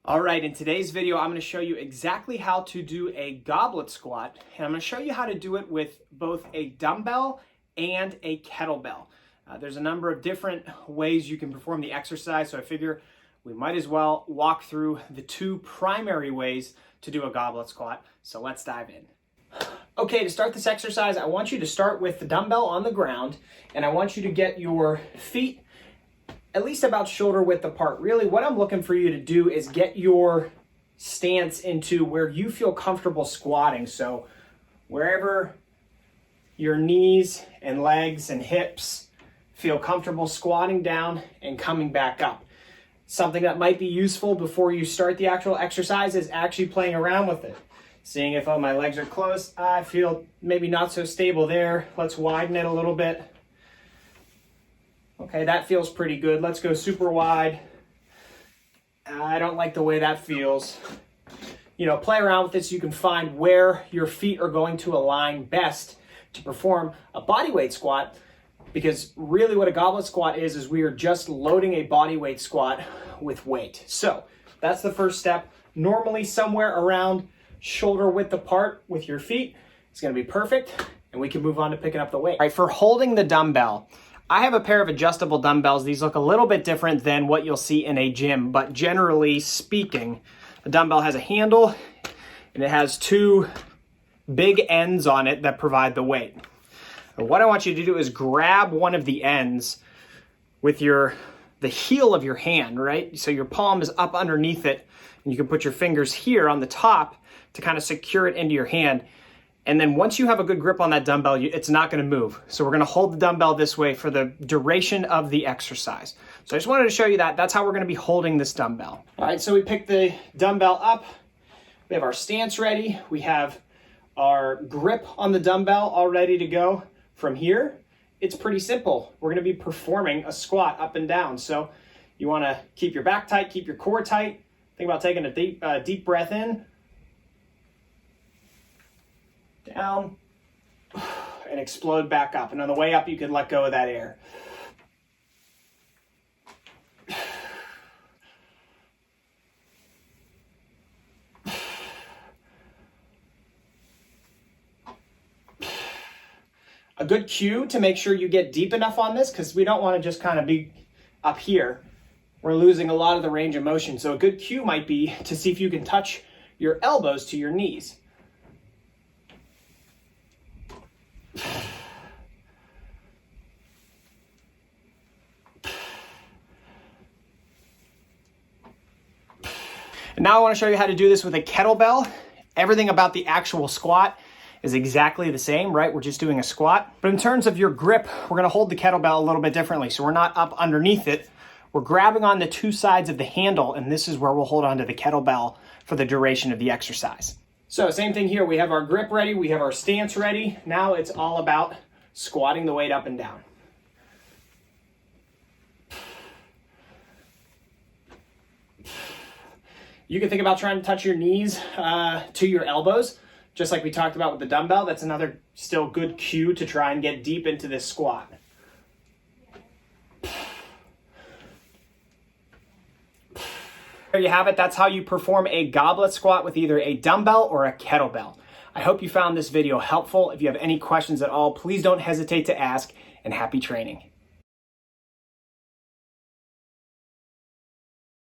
All right, in today's video, I'm going to show you exactly how to do a goblet squat, and I'm going to show you how to do it with both a dumbbell and a kettlebell. There's a number of different ways you can perform the exercise, so I figure we might as well walk through the two primary ways to do a goblet squat. So let's dive in. Okay, to start this exercise, I want you to start with the dumbbell on the ground, and I want you to get your feet at least about shoulder width apart. Really, what I'm looking for you to do is get your stance into where you feel comfortable squatting. So wherever your knees and legs and hips feel comfortable squatting down and coming back up. Something that might be useful before you start the actual exercise is actually playing around with it. Seeing if, oh, my legs are closed, I feel maybe not so stable there. Let's widen it a little bit. Okay, that feels pretty good. Let's go super wide. I don't like the way that feels. You know, play around with this so you can find where your feet are going to align best to perform a bodyweight squat, because really what a goblet squat is we are just loading a bodyweight squat with weight. So that's the first step. Normally somewhere around shoulder width apart with your feet is going to be perfect, and we can move on to picking up the weight. All right, for holding the dumbbell, I have a pair of adjustable dumbbells. These look a little bit different than what you'll see in a gym, but generally speaking, the dumbbell has a handle and it has two big ends on it that provide the weight. And what I want you to do is grab one of the ends with the heel of your hand, right? So your palm is up underneath it, and you can put your fingers here on the top to kind of secure it into your hand. And then once you have a good grip on that dumbbell, it's not going to move. So we're going to hold the dumbbell this way for the duration of the exercise. So I just wanted to show you that. That's how we're going to be holding this dumbbell. All right, so we pick the dumbbell up. We have our stance ready. We have our grip on the dumbbell all ready to go. From here, it's pretty simple. We're going to be performing a squat up and down. So you want to keep your back tight, keep your core tight. Think about taking a deep breath in, down, and explode back up. And on the way up, you can let go of that air. A good cue to make sure you get deep enough on this, because we don't want to just kind of be up here. We're losing a lot of the range of motion. So a good cue might be to see if you can touch your elbows to your knees. And now I want to show you how to do this with a kettlebell. Everything about the actual squat is exactly the same, right? We're just doing a squat. But in terms of your grip, we're going to hold the kettlebell a little bit differently. So we're not up underneath it. We're grabbing on the two sides of the handle, and this is where we'll hold onto the kettlebell for the duration of the exercise. So same thing here. We have our grip ready. We have our stance ready. Now it's all about squatting the weight up and down. You can think about trying to touch your knees to your elbows, just like we talked about with the dumbbell. That's another still good cue to try and get deep into this squat. There you have it. That's how you perform a goblet squat with either a dumbbell or a kettlebell. I hope you found this video helpful. If you have any questions at all, please don't hesitate to ask, and happy training.